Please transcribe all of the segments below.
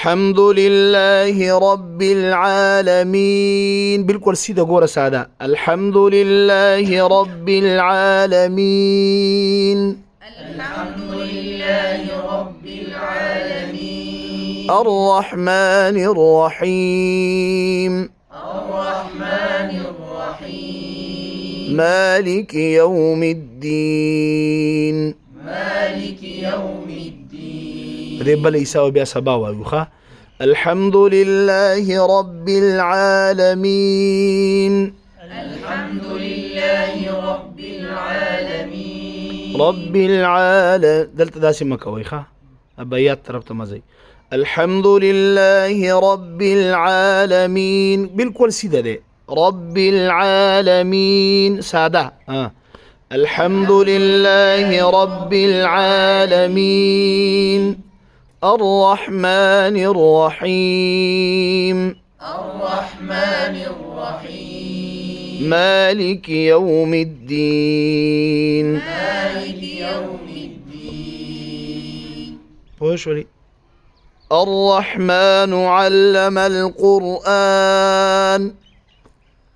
الحمد لله رب العالمين. بالكل سيدة قورة سادة. الحمد لله رب العالمين. الحمد لله رب العالمين. الرحمن الرحيم. الرحمن الرحيم. مالك يوم الدين. مالك يوم الدين. هذه بل يساوي بها سباوة يخا. الحمد لله رب العالمين. الحمد لله رب العالمين. رب العالمين دلت داسي مكويخا أبيات تربت مزي. الحمد لله رب العالمين. بالكل سيدة دي رب العالمين سادة. الحمد لله رب العالمين. الرحمن الرحيم. الرحمن الرحيم. مالك يوم الدين. مالك يوم الدين. بوشوري. الرحمن علم القرآن.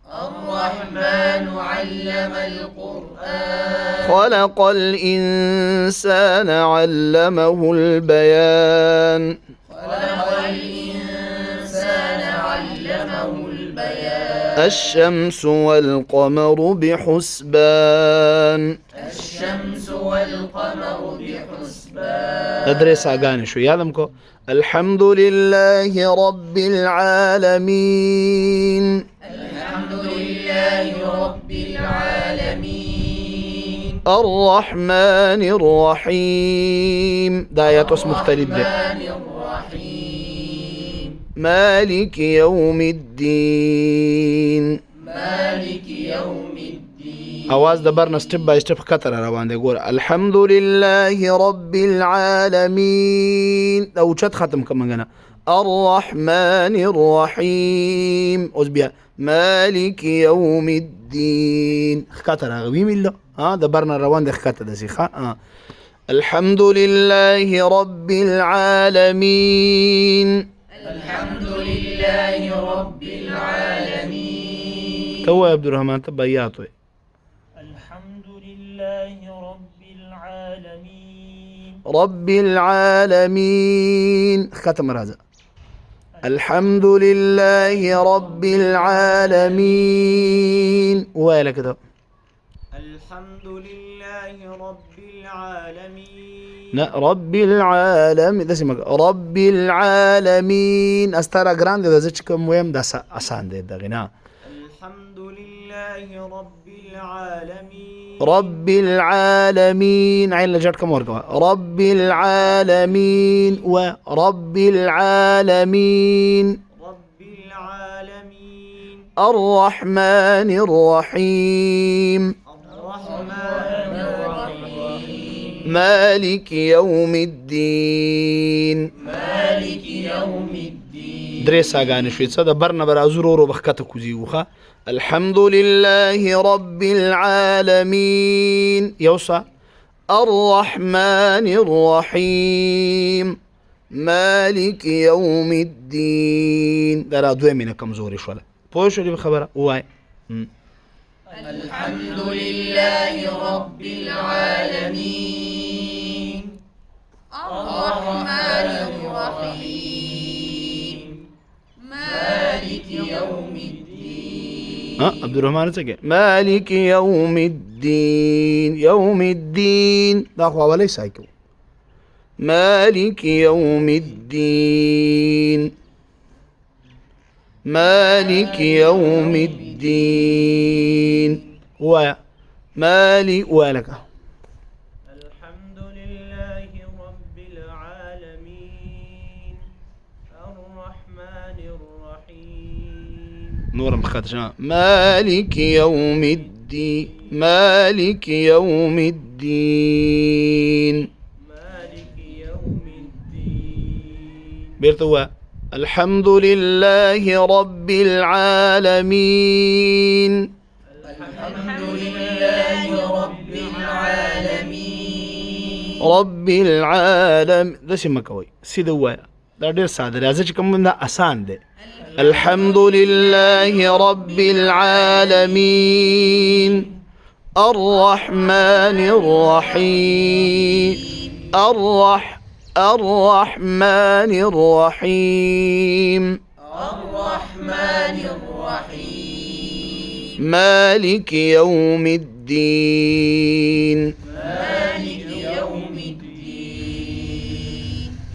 الرحمن علم القرآن. خلق الإنسان علمه البيان. خلق الإنسان علمه البيان. الشمس والقمر بحسبان. الشمس والقمر بحسبان. أدرس أغاني شو يعلمكو. الحمد لله رب العالمين. الحمد لله رب العالمين. الرحمن الرحيم. دايات اسم مختلف ده. الرحمن الرحيم. مالك يوم الدين. مالك يوم الدين. آواز دبرنا ستيب باي ستيب كتر روان دي يقول الحمد لله رب العالمين. لو شت ختم كمان قنا الرحمن الرحيم أزبيا مالك يوم الدين كتر غبي ملا دبرنا روان دي كتر دسيخا. الحمد لله رب العالمين. الحمد لله رب العالمين. تو عبد الرحمن تبياتو. الحمد لله رب العالمين. رب العالمين ختم هذا. الحمد لله رب العالمين. ويلا كده. الحمد لله رب العالمين. لا رب العالمين ده اسمك رب العالمين. استرا جراند ده زيك كم ويم ده اسان ده غنا. الحمد لله رب العالمين. رب العالمين. عين لجات كم ورقة. رب العالمين ورب العالمين. رب العالمين. الرحمن الرحيم. الرحمن الرحيم. مالك يوم الدين. مالك يوم الدين. دريسا غاني شويت صدا برنا برا زرورو بخكتا كوزيوخا. الحمد لله رب العالمين. يوصى الرحمن الرحيم. مالك يوم الدين. دارا دوي من كم زوري شولا بوشو دي بخبره واي. الحمد لله رب العالمين. الرحمن الرحيم. مالك يوم الدين. عبد الرحمن سكي مالك يوم الدين. يوم الدين داخوا وليس هيك. مالك يوم الدين. مالك يوم الدين. مالك ولك. الحمد لله رب العالمين. الرحمن الرحيم. نور مخدشان مالك يوم الدين. مالك يوم الدين. مالك يوم الدين. بيرتوا الحمد لله رب العالمين. الحمد لله رب العالمين. رب العالم ده سمكوي سيدوا دا ډېر ساده دی. راځه چې کوم دا آسان دی. الحمد لله رب العالمين الرحمن الرحيم الرحمن الرحيم الرحمن الرحيم مالك يوم الدين